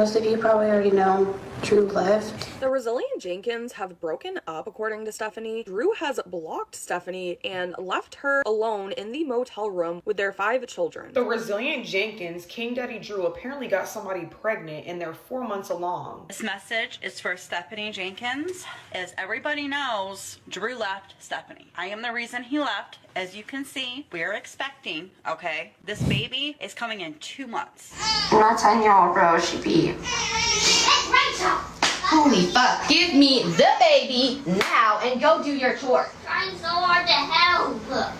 Most of you probably already know Drew left. The resilient Jenkins have broken up, according to Stephanie. Drew has blocked Stephanie and left her alone in the motel room with their 5 children. The resilient Jenkins, King Daddy Drew, apparently got somebody pregnant and they're 4 months along. This message is for Stephanie Jenkins. As everybody knows, Drew left Stephanie. I am the reason he left. As you can see, we're expecting, okay? This baby is coming in 2 months. My 10-year-old bro should be. Holy fuck. Give me the baby now and go do your chore. Trying so hard to help.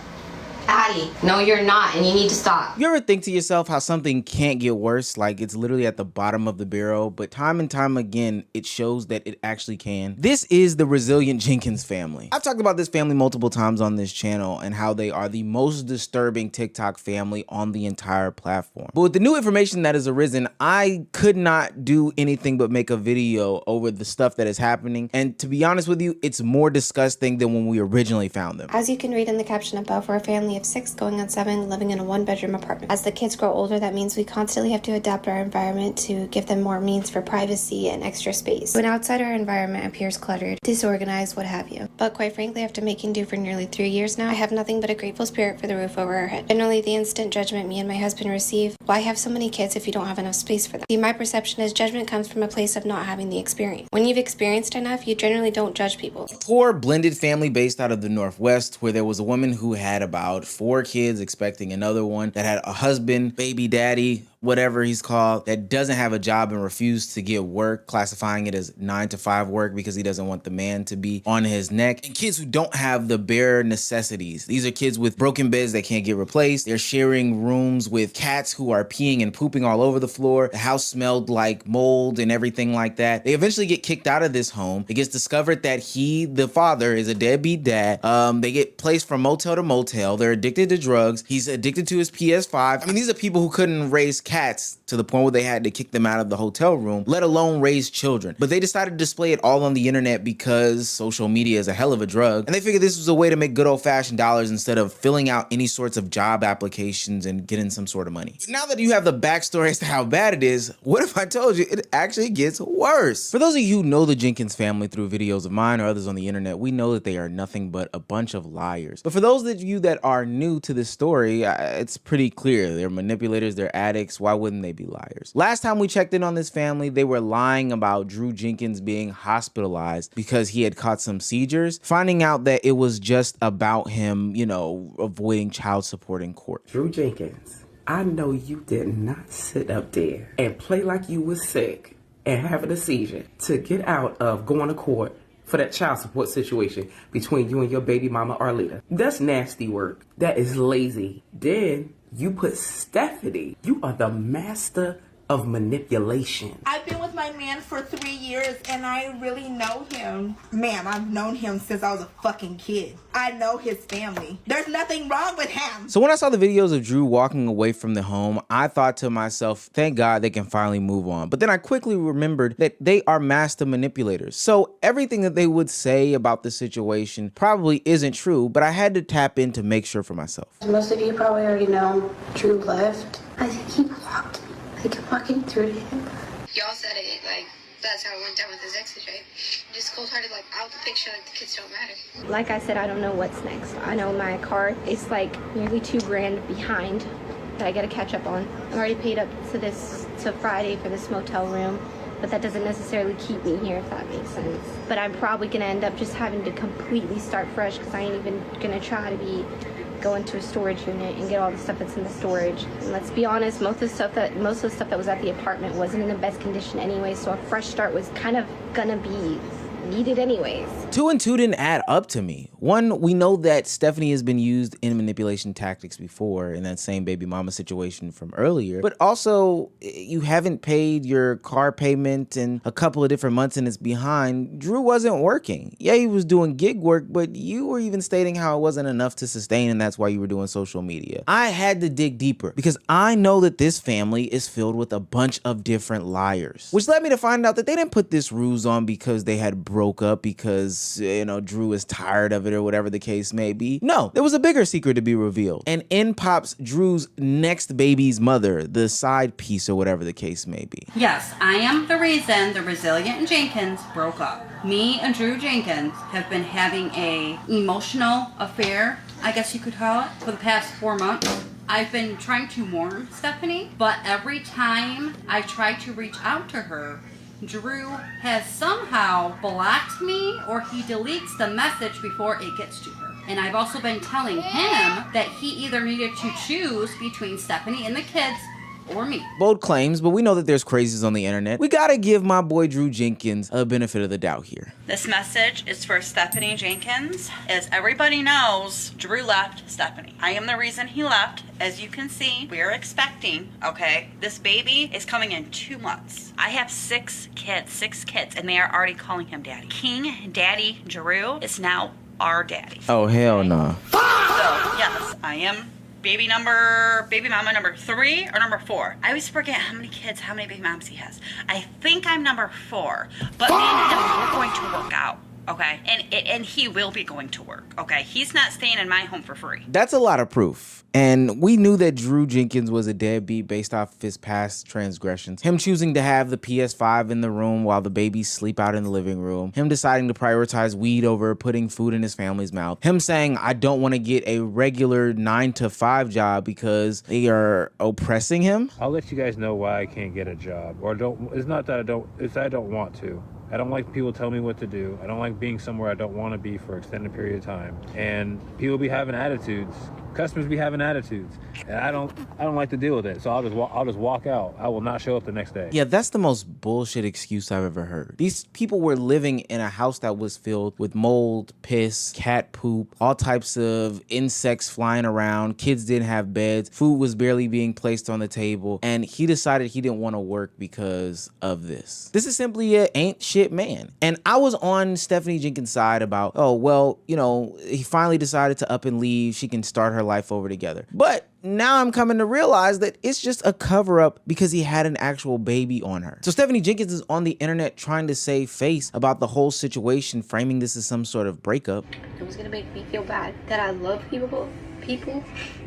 Addie, no you're not, and you need to stop. You ever think to yourself how something can't get worse, like it's literally at the bottom of the barrel, but time and time again, it shows that it actually can? This is the resilient Jenkins family. I've talked about this family multiple times on this channel and how they are the most disturbing TikTok family on the entire platform. But with the new information that has arisen, I could not do anything but make a video over the stuff that is happening. And to be honest with you, it's more disgusting than when we originally found them. As you can read in the caption above, we're a family of 6 going on 7 living in a 1-bedroom apartment. As the kids grow older, that means we constantly have to adapt our environment to give them more means for privacy and extra space. When outside our environment appears cluttered, disorganized, what have you. But quite frankly, after making do for nearly 3 years now, I have nothing but a grateful spirit for the roof over our head. Generally, the instant judgment me and my husband receive, why have so many kids if you don't have enough space for them? See, my perception is judgment comes from a place of not having the experience. When you've experienced enough, you generally don't judge people. A poor blended family based out of the Northwest, where there was a woman who had about 4 kids expecting another one, that had a husband, baby daddy, whatever he's called, that doesn't have a job and refused to get work, classifying it as 9 to 5 work because he doesn't want the man to be on his neck. And kids who don't have the bare necessities. These are kids with broken beds that can't get replaced. They're sharing rooms with cats who are peeing and pooping all over the floor. The house smelled like mold and everything like that. They eventually get kicked out of this home. It gets discovered that he, the father, is a deadbeat dad. They get placed from motel to motel. They're addicted to drugs. He's addicted to his PS5. I mean, these are people who couldn't raise cats to the point where they had to kick them out of the hotel room, let alone raise children. But they decided to display it all on the internet because social media is a hell of a drug. And they figured this was a way to make good old fashioned dollars instead of filling out any sorts of job applications and getting some sort of money. But now that you have the backstory as to how bad it is, what if I told you it actually gets worse? For those of you who know the Jenkins family through videos of mine or others on the internet, we know that they are nothing but a bunch of liars. But for those of you that are new to this story, it's pretty clear. They're manipulators, they're addicts. Why wouldn't they be liars? Last time we checked in on this family, they were lying about Drew Jenkins being hospitalized because he had caught some seizures, finding out that it was just about him, you know, avoiding child support in court. Drew Jenkins, I know you did not sit up there and play like you was sick and having a seizure to get out of going to court for that child support situation between you and your baby mama Arlita. That's nasty work. That is lazy. Then you put Stephanie. You are the master of manipulation. I've been with my man for 3 years and I really know him. Man, I've known him since I was a fucking kid. I know his family. There's nothing wrong with him. So when I saw the videos of Drew walking away from the home, I thought to myself, thank God they can finally move on. But then I quickly remembered that they are master manipulators. So everything that they would say about the situation probably isn't true, but I had to tap in to make sure for myself. Most of you probably already know Drew left. I think he blocked me. I kept walking through to him. Y'all said it, like, that's how it went down with his exes, right? Just cold-hearted, like, out the picture, like, the kids don't matter. Like I said, I don't know what's next. I know my car is like nearly $2,000 behind that I gotta catch up on. I'm already paid up to Friday for this motel room, but that doesn't necessarily keep me here, if that makes sense. But I'm probably gonna end up just having to completely start fresh because I ain't even gonna try to go into a storage unit and get all the stuff that's in the storage. And let's be honest, most of the stuff that was at the apartment wasn't in the best condition anyway, so a fresh start was kind of gonna be needed anyways. 2 and 2 didn't add up to me. One, we know that Stephanie has been used in manipulation tactics before in that same baby mama situation from earlier, but also you haven't paid your car payment in a couple of different months and it's behind. Drew wasn't working. Yeah, he was doing gig work, but you were even stating how it wasn't enough to sustain and that's why you were doing social media. I had to dig deeper because I know that this family is filled with a bunch of different liars, which led me to find out that they didn't put this ruse on because they had broke up because, you know, Drew is tired of it or whatever the case may be. No, there was a bigger secret to be revealed. And in pops Drew's next baby's mother, the side piece or whatever the case may be. Yes, I am the reason the Resilient and Jenkins broke up. Me and Drew Jenkins have been having a emotional affair, I guess you could call it, for the past 4 months. I've been trying to warn Stephanie, but every time I try to reach out to her, Drew has somehow blocked me or he deletes the message before it gets to her. And I've also been telling him that he either needed to choose between Stephanie and the kids or me. Bold claims, but we know that there's crazies on the internet. We gotta give my boy Drew Jenkins a benefit of the doubt here. This message is for Stephanie Jenkins. As everybody knows, Drew left Stephanie. I am the reason he left. As you can see, we are expecting, okay? This baby is coming in 2 months. I have 6 kids, and they are already calling him daddy. King Daddy Drew is now our daddy. Oh, hell no. So, yes, I am baby mama number 3 or number 4. I always forget how many baby moms he has. I think I'm number 4, but me and him, we're going to work out. Okay, and he will be going to work. Okay, he's not staying in my home for free. That's a lot of proof. And we knew that Drew Jenkins was a deadbeat based off of his past transgressions. Him choosing to have the PS5 in the room while the babies sleep out in the living room. Him deciding to prioritize weed over putting food in his family's mouth. Him saying, I don't want to get a regular 9-to-5 job because they are oppressing him. I'll let you guys know why I can't get a job. Or it's not that it's that I don't want to. I don't like people telling me what to do. I don't like being somewhere I don't want to be for an extended period of time. And people be having attitudes. Customers be having attitudes. And I don't like to deal with it. So I'll just walk out. I will not show up the next day. Yeah, that's the most bullshit excuse I've ever heard. These people were living in a house that was filled with mold, piss, cat poop, all types of insects flying around. Kids didn't have beds. Food was barely being placed on the table. And he decided he didn't want to work because of this. This is simply a ain't shit man. And I was on Stephanie Jenkins' side about, oh, well, you know, he finally decided to up and leave. She can start her life over together. But now I'm coming to realize that it's just a cover-up because he had an actual baby on her. So Stephanie Jenkins is on the internet trying to save face about the whole situation, framing this as some sort of breakup. It was gonna make me feel bad that I love people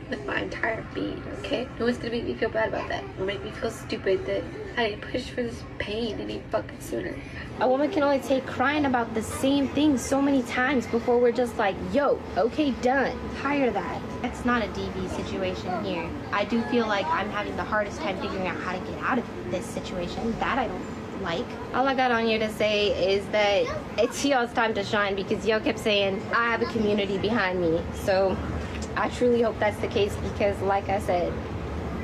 with my entire being, okay? No one's gonna make me feel bad about that. It'll make me feel stupid that I didn't push for this pain any fucking sooner. A woman can only take crying about the same thing so many times before we're just like, yo, okay, done. Tired of that. It's not a DV situation here. I do feel like I'm having the hardest time figuring out how to get out of this situation. That I don't like. All I got on here to say is that it's y'all's time to shine because y'all kept saying I have a community behind me. So I truly hope that's the case because, like I said,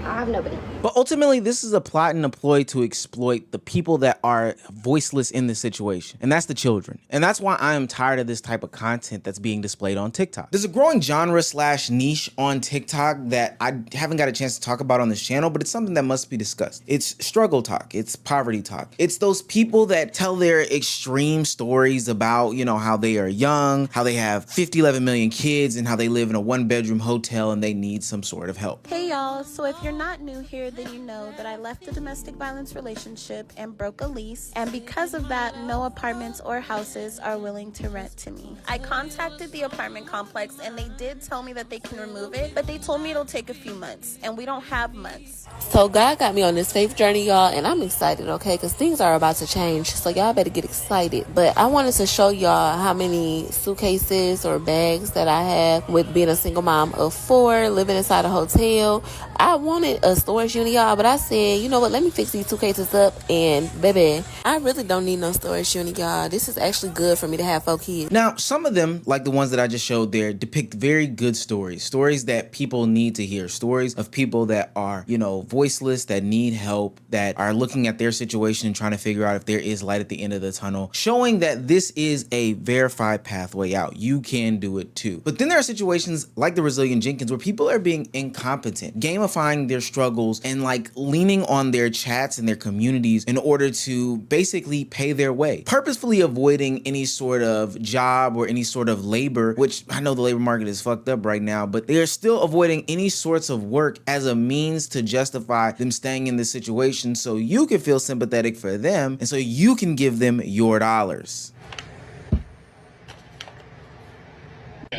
I have nobody. But ultimately, this is a plot and a ploy to exploit the people that are voiceless in this situation. And that's the children. And that's why I am tired of this type of content that's being displayed on TikTok. There's a growing genre/niche on TikTok that I haven't got a chance to talk about on this channel, but it's something that must be discussed. It's struggle talk. It's poverty talk. It's those people that tell their extreme stories about, you know, how they are young, how they have 11 million kids, and how they live in a 1-bedroom hotel and they need some sort of help. Hey y'all, so if you're not new here, then you know that I left a domestic violence relationship and broke a lease, and because of that, no apartments or houses are willing to rent to me. I contacted the apartment complex and they did tell me that they can remove it, but they told me it'll take a few months, and we don't have months. So God got me on this faith journey, y'all, and I'm excited, okay, because things are about to change, so y'all better get excited. But I wanted to show y'all how many suitcases or bags that I have with being a single mom of 4, living inside a hotel. I wanted a storage unit, y'all, but I said, you know what, let me fix these suitcases up, and baby, I really don't need no storage unit, y'all. This is actually good for me to have 4 kids. Now, some of them, like the ones that I just showed there, depict very good stories that people need to hear, stories of people that are, you know, voiceless, that need help, that are looking at their situation and trying to figure out if there is light at the end of the tunnel, showing that this is a verified pathway out. You can do it too. But then there are situations like the Resilient Jenkins where people are being incompetent, gamifying their struggles and like leaning on their chats and their communities in order to basically pay their way, purposefully avoiding any sort of job or any sort of labor, which I know the labor market is fucked up right now, but they are still avoiding any sorts of work as a means to justify them staying in this situation so you can feel sympathetic for them and so you can give them your dollars.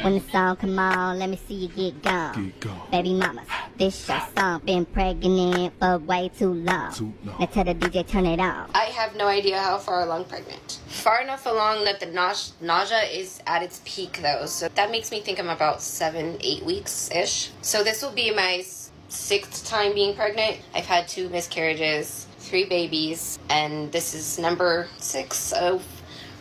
When the song come on, let me see you get gone. Baby mamas, this your song. Been pregnant for way too long. Now tell the DJ turn it on. I have no idea how far along pregnant. Far enough along that the nausea is at its peak though. So that makes me think I'm about 7-8 weeks-ish. So this will be my 6th time being pregnant. I've had 2 miscarriages, 3 babies, and this is number 6, so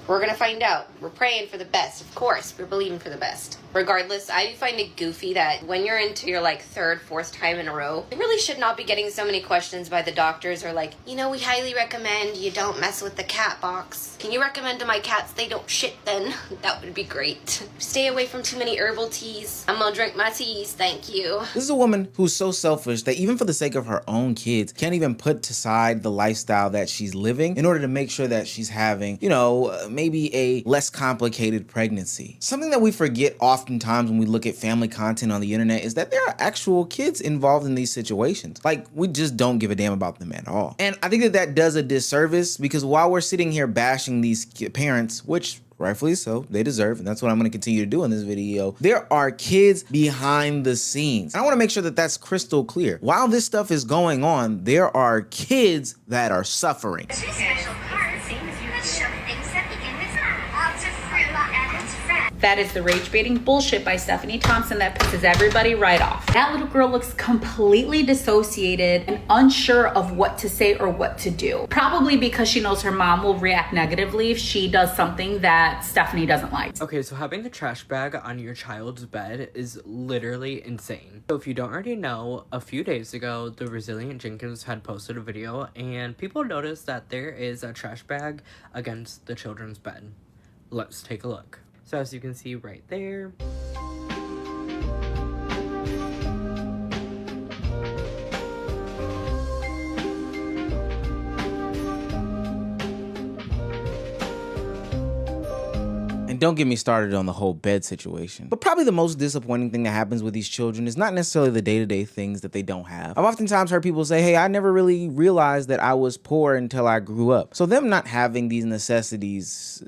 we're gonna find out. We're praying for the best, of course. We're believing for the best. Regardless, I find it goofy that when you're into your like 3rd, 4th time in a row, you really should not be getting so many questions by the doctors or like, you know, we highly recommend you don't mess with the cat box. Can you recommend to my cats they don't shit then? That would be great. Stay away from too many herbal teas. I'm gonna drink my teas, thank you. This is a woman who's so selfish that even for the sake of her own kids, can't even put aside the lifestyle that she's living in order to make sure that she's having, you know, maybe a less complicated pregnancy. Something that we forget oftentimes when we look at family content on the internet is that there are actual kids involved in these situations. Like, we just don't give a damn about them at all. And I think that that does a disservice because while we're sitting here bashing these parents, which rightfully so, they deserve, and that's what I'm going to continue to do in this video, there are kids behind the scenes. And I want to make sure that that's crystal clear. While this stuff is going on, there are kids that are suffering. That is the rage baiting bullshit by Stephanie Thompson that pisses everybody right off. That little girl looks completely dissociated and unsure of what to say or what to do. Probably because she knows her mom will react negatively if she does something that Stephanie doesn't like. Okay, so having the trash bag on your child's bed is literally insane. So if you don't already know, a few days ago, the resilient Jenkins had posted a video and people noticed that there is a trash bag against the children's bed. Let's take a look. So as you can see right there, don't get me started on the whole bed situation. But probably the most disappointing thing that happens with these children is not necessarily the day-to-day things that they don't have. I've oftentimes heard people say, hey, I never really realized that I was poor until I grew up. So them not having these necessities,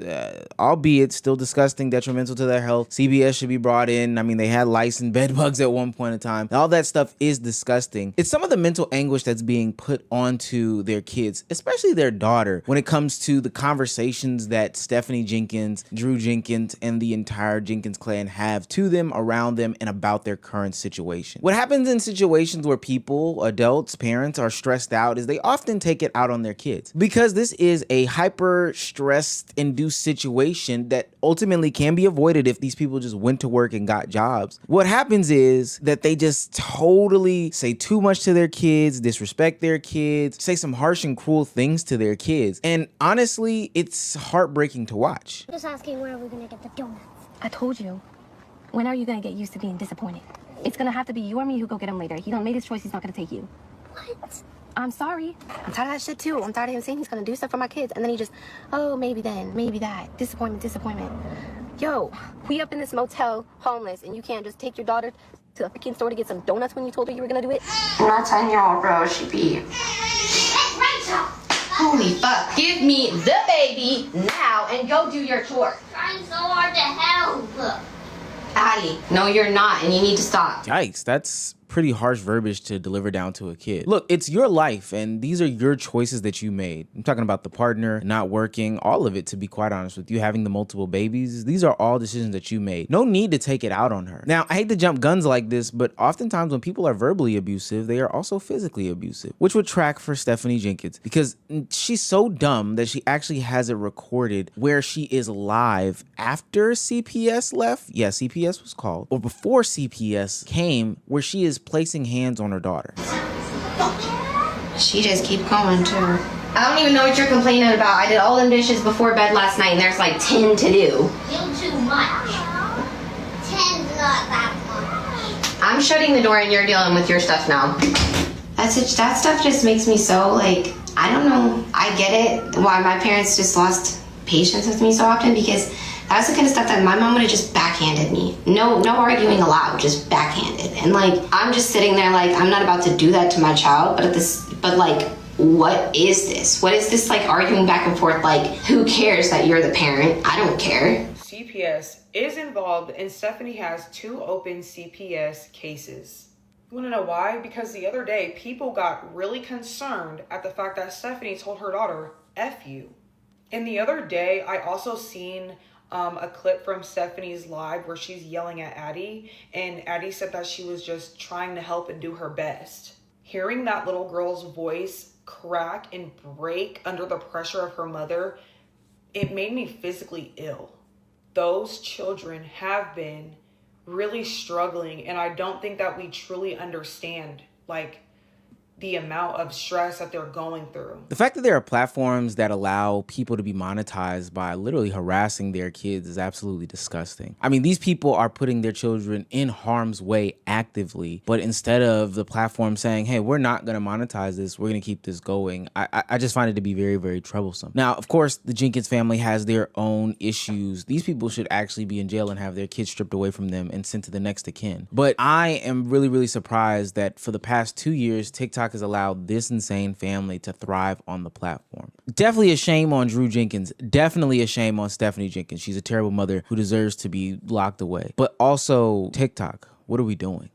albeit still disgusting, detrimental to their health, CBS should be brought in. I mean, they had lice and bed bugs at one point in time. All that stuff is disgusting. It's some of the mental anguish that's being put onto their kids, especially their daughter, when it comes to the conversations that Stephanie Jenkins, Drew Jenkins, and the entire Jenkins clan have to them, around them, and about their current situation. What happens in situations where people, adults, parents are stressed out is they often take it out on their kids. Because this is a hyper stressed induced situation that ultimately can be avoided if these people just went to work and got jobs. What happens is that they just totally say too much to their kids, disrespect their kids, say some harsh and cruel things to their kids. And honestly, it's heartbreaking to watch. Just asking where we're gonna get the donuts. I told you. When are you gonna get used to being disappointed? It's gonna have to be you or me who go get him later. He done made his choice. He's not gonna take you. What? I'm sorry. I'm tired of that shit too. I'm tired of him saying he's gonna do stuff for my kids, and then he just, oh, maybe then, maybe that. Disappointment. Yo, we up in this motel, homeless, and you can't just take your daughter to a freaking store to get some donuts when you told her you were gonna do it? My 10-year-old bro should be. Holy fuck. Give me the baby now and go do your chore. Trying so hard to help. Addie, no you're not, and you need to stop. Yikes, that's pretty harsh verbiage to deliver down to a kid. Look, it's your life and these are your choices that you made. I'm talking about the partner, not working, all of it, to be quite honest with you, having the multiple babies. These are all decisions that you made. No need to take it out on her. Now, I hate to jump guns like this, but oftentimes when people are verbally abusive, they are also physically abusive, which would track for Stephanie Jenkins because she's so dumb that she actually has it recorded where she is live after CPS left. Yeah, CPS was called, or before CPS came, where she is placing hands on her daughter. She just keep going too. I don't even know what you're complaining about. I did all them dishes before bed last night and there's like 10 to do. You're too much. 10's not that much. I'm shutting the door and you're dealing with your stuff now. That stuff just makes me so like, I don't know. I get it why my parents just lost patience with me so often because that's the kind of stuff that my mom would have just backhanded me. No arguing allowed, just backhanded. And like, I'm just sitting there like, I'm not about to do that to my child, but like, what is this? What is this like arguing back and forth? Like, who cares that you're the parent? I don't care. CPS is involved, and Stephanie has 2 open CPS cases. You wanna know why? Because the other day, people got really concerned at the fact that Stephanie told her daughter, F you. And the other day, I also seen a clip from Stephanie's live where she's yelling at Addie, and Addie said that she was just trying to help and do her best. Hearing that little girl's voice crack and break under the pressure of her mother, it made me physically ill. Those children have been really struggling, and I don't think that we truly understand, like, the amount of stress that they're going through. The fact that there are platforms that allow people to be monetized by literally harassing their kids is absolutely disgusting. I mean, these people are putting their children in harm's way actively, but instead of the platform saying, hey, we're not going to monetize this, we're going to keep this going, I just find it to be very, very troublesome. Now, of course, the Jenkins family has their own issues. These people should actually be in jail and have their kids stripped away from them and sent to the next of kin. But I am really, really surprised that for the past 2 years, TikTok has allowed this insane family to thrive on the platform. Definitely a shame on Drew Jenkins. Definitely a shame on Stephanie Jenkins. She's a terrible mother who deserves to be locked away. But also TikTok, what are we doing?